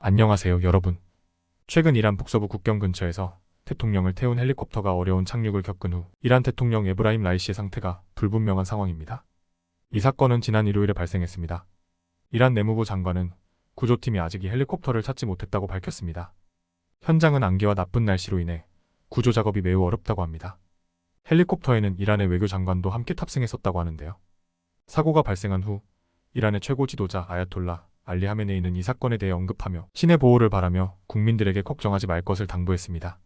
안녕하세요, 여러분. 최근 이란 북서부 국경 근처에서 대통령을 태운 헬리콥터가 어려운 착륙을 겪은 후 이란 대통령 에브라임 라이시의 상태가 불분명한 상황입니다. 이 사건은 지난 일요일에 발생했습니다. 이란 내무부 장관은 구조팀이 아직 이 헬리콥터를 찾지 못했다고 밝혔습니다. 현장은 안개와 나쁜 날씨로 인해 구조 작업이 매우 어렵다고 합니다. 헬리콥터에는 이란의 외교장관도 함께 탑승했었다고 하는데요. 사고가 발생한 후 이란의 최고 지도자 아야톨라 알리 하메네이는 이 사건에 대해 언급하며 신의 보호를 바라며 국민들에게 걱정하지 말 것을 당부했습니다.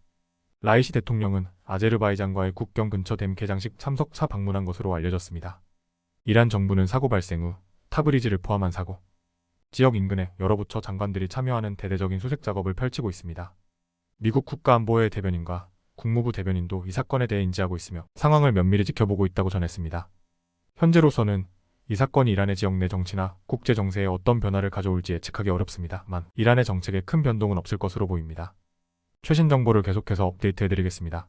라이시 대통령은 아제르바이잔과의 국경 근처 댐 개장식 참석차 방문한 것으로 알려졌습니다. 이란 정부는 사고 발생 후 타브리즈를 포함한 사고, 지역 인근에 여러 부처 장관들이 참여하는 대대적인 수색 작업을 펼치고 있습니다. 미국 국가안보회 대변인과 국무부 대변인도 이 사건에 대해 인지하고 있으며 상황을 면밀히 지켜보고 있다고 전했습니다. 현재로서는 이 사건이 이란의 지역 내 정치나 국제 정세에 어떤 변화를 가져올지 예측하기 어렵습니다만 이란의 정책에 큰 변동은 없을 것으로 보입니다. 최신 정보를 계속해서 업데이트해드리겠습니다.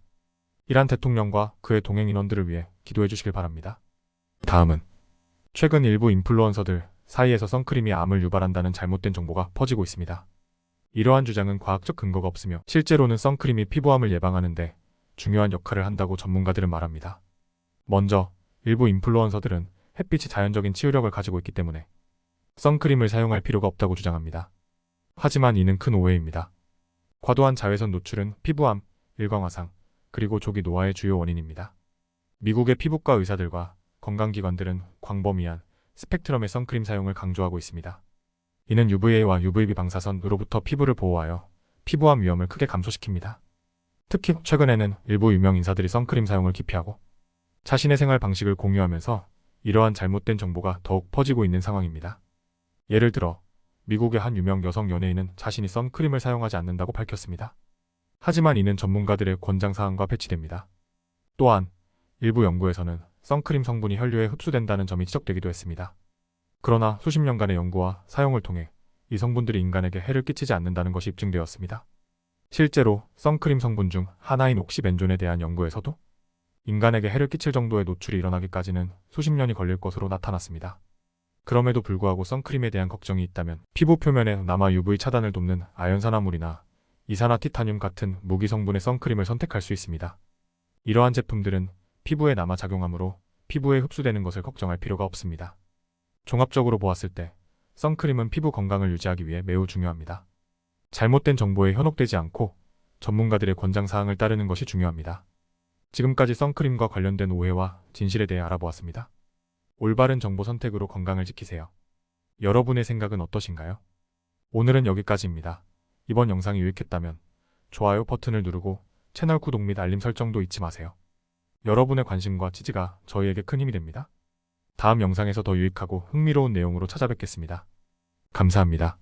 이란 대통령과 그의 동행 인원들을 위해 기도해 주시길 바랍니다. 다음은 최근 일부 인플루언서들 사이에서 선크림이 암을 유발한다는 잘못된 정보가 퍼지고 있습니다. 이러한 주장은 과학적 근거가 없으며 실제로는 선크림이 피부암을 예방하는데 중요한 역할을 한다고 전문가들은 말합니다. 먼저 일부 인플루언서들은 햇빛이 자연적인 치유력을 가지고 있기 때문에 선크림을 사용할 필요가 없다고 주장합니다. 하지만 이는 큰 오해입니다. 과도한 자외선 노출은 피부암, 일광화상, 그리고 조기 노화의 주요 원인입니다. 미국의 피부과 의사들과 건강기관들은 광범위한 스펙트럼의 선크림 사용을 강조하고 있습니다. 이는 UVA와 UVB 방사선으로부터 피부를 보호하여 피부암 위험을 크게 감소시킵니다. 특히 최근에는 일부 유명 인사들이 선크림 사용을 기피하고 자신의 생활 방식을 공유하면서 이러한 잘못된 정보가 더욱 퍼지고 있는 상황입니다. 예를 들어 미국의 한 유명 여성 연예인은 자신이 선크림을 사용하지 않는다고 밝혔습니다. 하지만 이는 전문가들의 권장사항과 배치됩니다. 또한 일부 연구에서는 선크림 성분이 혈류에 흡수된다는 점이 지적되기도 했습니다. 그러나 수십 년간의 연구와 사용을 통해 이 성분들이 인간에게 해를 끼치지 않는다는 것이 입증되었습니다. 실제로 선크림 성분 중 하나인 옥시벤존에 대한 연구에서도 인간에게 해를 끼칠 정도의 노출이 일어나기까지는 수십 년이 걸릴 것으로 나타났습니다. 그럼에도 불구하고 선크림에 대한 걱정이 있다면 피부 표면에 남아 UV 차단을 돕는 아연산화물이나 이산화티타늄 같은 무기 성분의 선크림을 선택할 수 있습니다. 이러한 제품들은 피부에 남아 작용하므로 피부에 흡수되는 것을 걱정할 필요가 없습니다. 종합적으로 보았을 때 선크림은 피부 건강을 유지하기 위해 매우 중요합니다. 잘못된 정보에 현혹되지 않고 전문가들의 권장사항을 따르는 것이 중요합니다. 지금까지 선크림과 관련된 오해와 진실에 대해 알아보았습니다. 올바른 정보 선택으로 건강을 지키세요. 여러분의 생각은 어떠신가요? 오늘은 여기까지입니다. 이번 영상이 유익했다면 좋아요 버튼을 누르고 채널 구독 및 알림 설정도 잊지 마세요. 여러분의 관심과 지지가 저희에게 큰 힘이 됩니다. 다음 영상에서 더 유익하고 흥미로운 내용으로 찾아뵙겠습니다. 감사합니다.